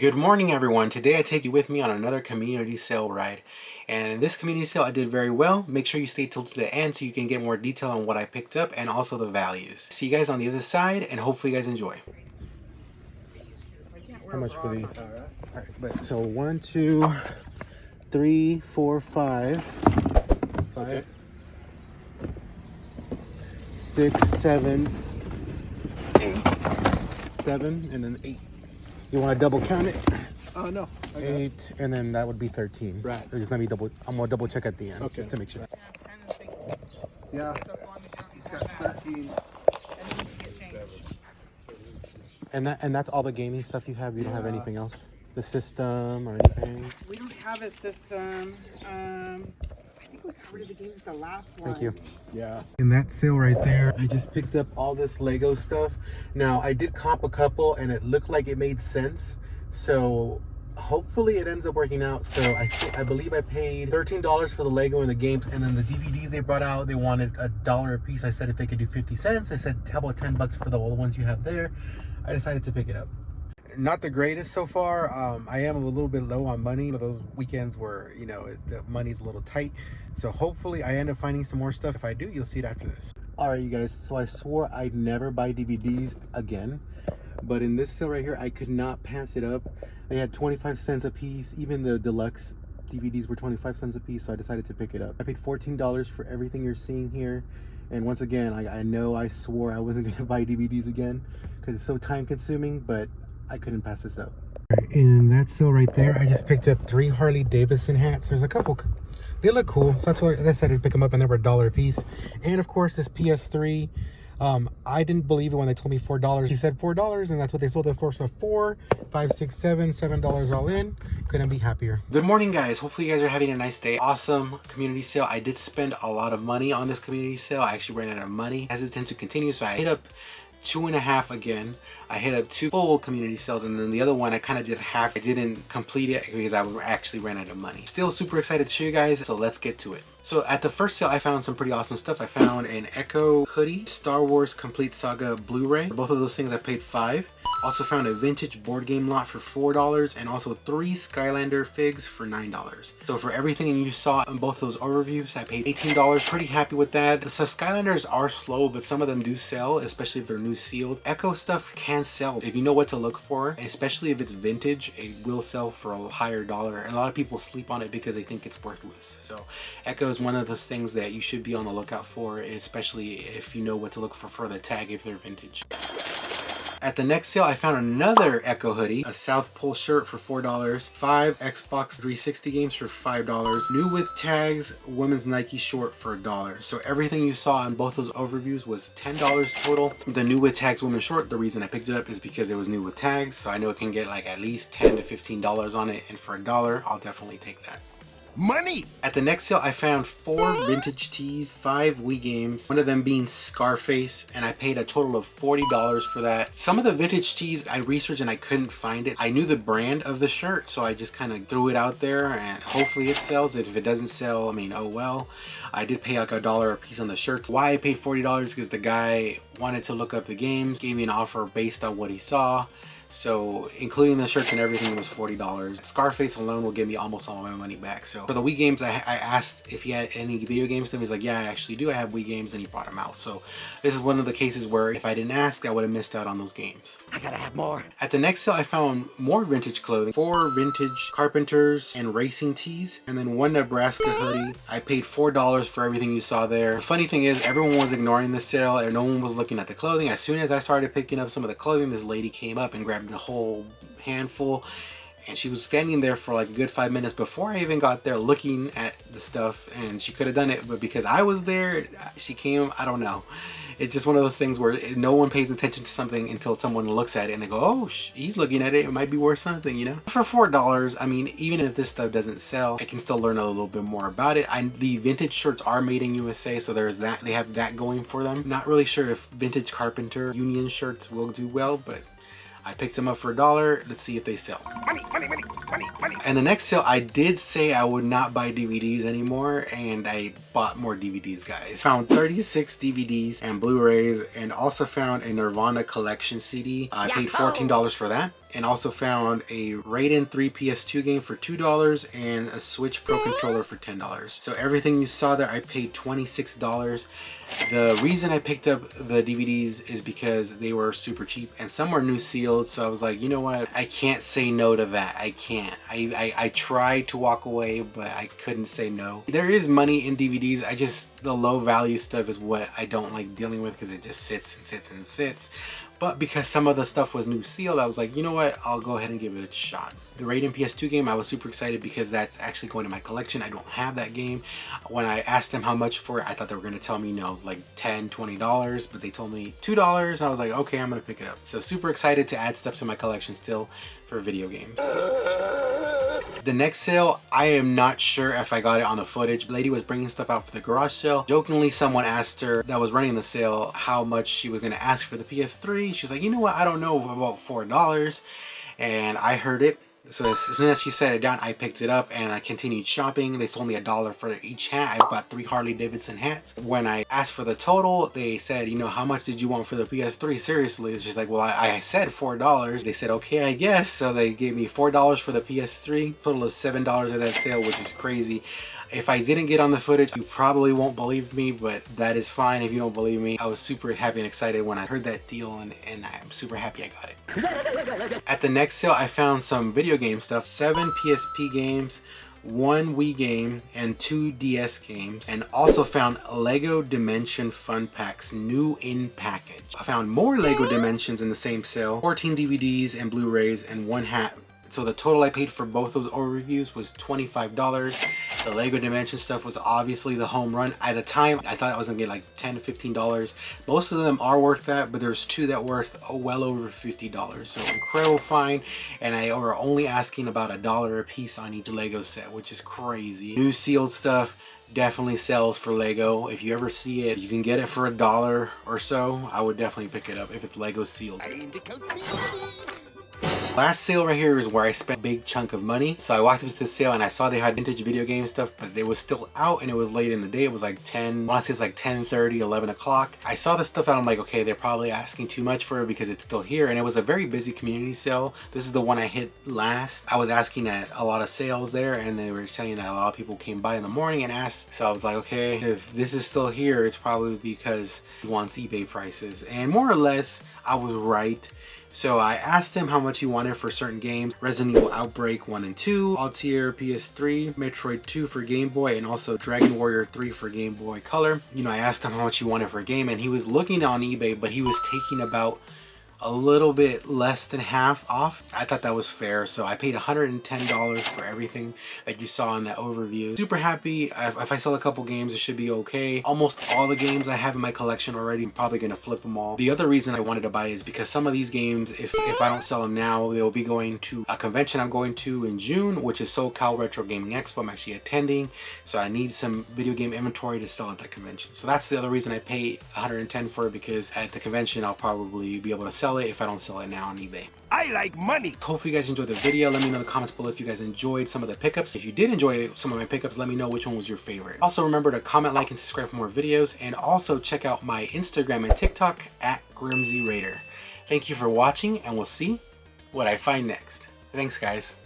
Good morning, everyone. Today I take you with me on another community sale ride. And in this community sale I did very well. Make sure you stay till to the end so you can get more detail on what I picked up and also the values. See you guys on the other side and hopefully you guys enjoy. How much for these? Alright, but so 1, 2, 3, 4, 5. Okay. 6, 7, 8. 7 and then 8. You want to double count it? No. 8, and then that would be 13. Right. Just let me I'm gonna double check at the end, just to make sure. Yeah. He's got 13. And that's all the gaming stuff you have. You don't have anything else? The system or anything? We don't have a system. I think we got rid of the games at the last one. Thank you. Yeah. In that sale right there, I just picked up all this Lego stuff. Now, I did comp a couple and it looked like it made sense. So hopefully it ends up working out. So I believe I paid $13 for the Lego and the games, and then the DVDs they brought out, they wanted $1 a piece. I said if they could do 50 cents. I said how about 10 bucks for the ones you have there. I decided to pick it up. Not the greatest so far. I am a little bit low on money. Those weekends where, you know, the money's a little tight. So hopefully I end up finding some more stuff. If I do, you'll see it after this. All right, you guys. So I swore I'd never buy DVDs again. But in this sale right here, I could not pass it up. They had 25 cents a piece. Even the deluxe DVDs were 25 cents a piece. So I decided to pick it up. I paid $14 for everything you're seeing here. And once again, I know I swore I wasn't going to buy DVDs again because it's so time consuming, but I couldn't pass this up. In that sale right there, I just picked up 3 Harley Davidson hats. There's a couple, they look cool. So that's what I decided to pick them up, and they were $1 a piece. And of course, this PS3. I didn't believe it when they told me $4. He said $4, and that's what they sold it for. So $4, $5, $6, $7 all in. Couldn't be happier. Good morning, guys. Hopefully you guys are having a nice day. Awesome community sale. I did spend a lot of money on this community sale. I actually ran out of money. Hesitant to continue, so I hit up 2.5 again. I hit up 2 full community sales, and then the other one I kind of did half. I didn't complete it because I actually ran out of money. Still super excited to show you guys, so let's get to it. So at the first sale, I found some pretty awesome stuff. I found an Echo hoodie, Star Wars Complete Saga Blu-ray. For both of those things I paid $5. Also found a vintage board game lot for $4, and also 3 Skylander figs for $9. So for everything you saw in both those overviews, I paid $18. Pretty happy with that. So Skylanders are slow, but some of them do sell, especially if they're new sealed. Echo stuff can sell if you know what to look for, especially if it's vintage. It will sell for a higher dollar, and a lot of people sleep on it because they think it's worthless. So Echo is one of those things that you should be on the lookout for, especially if you know what to look for the tag if they're vintage. At the next sale, I found another Echo hoodie, a South Pole shirt for $4, 5 Xbox 360 games for $5, new with tags, women's Nike short for $1. So everything you saw in both those overviews was $10 total. The new with tags women's short, the reason I picked it up is because it was new with tags, so I know it can get like at least $10 to $15 on it, and for $1, I'll definitely take that. Money! At the next sale, I found 4 vintage tees, 5 Wii games, one of them being Scarface, and I paid a total of $40 for that. Some of the vintage tees I researched and I couldn't find it. I knew the brand of the shirt, so I just kind of threw it out there and hopefully it sells. If it doesn't sell, I mean, oh well. I did pay like $1 a piece on the shirts. Why I paid $40? Because the guy wanted to look up the games, gave me an offer based on what he saw. So including the shirts and everything was $40. Scarface alone will give me almost all my money back. So for the Wii games, I asked if he had any video games. Then he's like, yeah, I actually do. I have Wii games, and he brought them out. So this is one of the cases where if I didn't ask, I would have missed out on those games. I gotta have more. At the next sale, I found more vintage clothing. 4 vintage Carpenters and racing tees, and then 1 Nebraska hoodie. I paid $4 for everything you saw there. The funny thing is, everyone was ignoring the sale and no one was looking at the clothing. As soon as I started picking up some of the clothing, this lady came up and grabbed the whole handful, and she was standing there for like a good 5 minutes before I even got there looking at the stuff, and she could have done it, but because I was there, she came. I don't know. It's just one of those things where no one pays attention to something until someone looks at it and they go, oh, he's looking at it, it might be worth something, you know? For $4, I mean, even if this stuff doesn't sell, I can still learn a little bit more about it. The vintage shirts are made in USA, so there's that. They have that going for them. Not really sure if vintage Carpenter Union shirts will do well, but I picked them up for $1. Let's see if they sell. Money, money, money, money, money. And the next sale, I did say I would not buy DVDs anymore, and I bought more DVDs, guys. Found 36 DVDs and Blu-rays, and also found a Nirvana collection CD. I paid $14 for that. and also found a Raiden 3 PS2 game for $2 and a Switch Pro controller for $10. So everything you saw there, I paid $26. The reason I picked up the DVDs is because they were super cheap and some were new sealed, so I was like, you know what, I can't say no to that. I can't. I tried to walk away, but I couldn't say no. There is money in DVDs, the low value stuff is what I don't like dealing with because it just sits and sits and sits. But because some of the stuff was new sealed, I was like, you know what, I'll go ahead and give it a shot. The Raiden PS2 game, I was super excited because that's actually going to my collection. I don't have that game. When I asked them how much for it, I thought they were going to tell me, you know, like $10, $20, but they told me $2. I was like, okay, I'm going to pick it up. So super excited to add stuff to my collection still for video games. The next sale, I am not sure if I got it on the footage. The lady was bringing stuff out for the garage sale. Jokingly, someone asked her that was running the sale how much she was going to ask for the PS3. She's like, you know what, I don't know, about $4. And I heard it. So as soon as she set it down, I picked it up and I continued shopping. They sold me $1 for each hat. I bought 3 Harley Davidson hats. When I asked for the total, they said, you know, how much did you want for the PS3? Seriously? She's like, well, I said $4. They said, okay, I guess. So they gave me $4 for the PS3, total of $7 at that sale, which is crazy. If I didn't get on the footage, you probably won't believe me, but that is fine if you don't believe me. I was super happy and excited when I heard that deal, and I'm super happy I got it. At the next sale, I found some video game stuff. 7 PSP games, 1 Wii game, and 2 DS games, and also found Lego Dimension Fun Packs new in package. I found more Lego Dimensions in the same sale, 14 DVDs and Blu-rays, and 1 hat. So the total I paid for both those overviews was $25. The Lego Dimension stuff was obviously the home run. At the time, I thought I was gonna get like $10 to $15. Most of them are worth that, but there's 2 that worth well over $50. So incredible find, and I were only asking about $1 a piece on each Lego set, which is crazy. New sealed stuff definitely sells for Lego. If you ever see it, you can get it for $1 or so. I would definitely pick it up if it's Lego sealed. Last sale right here is where I spent a big chunk of money. So I walked up to the sale and I saw they had vintage video game stuff, but it was still out and it was late in the day. It was like 10, I want to say it's like 10:30, 11 o'clock. I saw this stuff and I'm like, okay, they're probably asking too much for it because it's still here. And it was a very busy community sale. This is the one I hit last. I was asking at a lot of sales there and they were saying that a lot of people came by in the morning and asked. So I was like, okay, if this is still here, it's probably because he wants eBay prices. And more or less, I was right. So I asked him how much he wanted for certain games. Resident Evil Outbreak 1 and 2, Altair PS3, Metroid 2 for Game Boy, and also Dragon Warrior 3 for Game Boy Color. You know, I asked him how much he wanted for a game and he was looking on eBay, but he was taking about a little bit less than half off. I thought that was fair, so I paid $110 for everything that you saw in that overview. Super happy. If I sell a couple games, it should be okay. Almost all the games I have in my collection already, I'm probably gonna flip them all. The other reason I wanted to buy is because some of these games, if I don't sell them now, they'll be going to a convention I'm going to in June, which is SoCal Retro Gaming Expo. I'm actually attending, so I need some video game inventory to sell at that convention. So that's the other reason I pay $110 for it, because at the convention I'll probably be able to sell it if I don't sell it now on eBay. I like money. Hopefully you guys enjoyed the video. Let me know in the comments below if you guys enjoyed some of the pickups. If you did enjoy some of my pickups, let me know which one was your favorite. Also remember to comment, like, and subscribe for more videos, and also check out my Instagram and TikTok at GrimzyRaider. Thank you for watching, and we'll see what I find next. Thanks guys.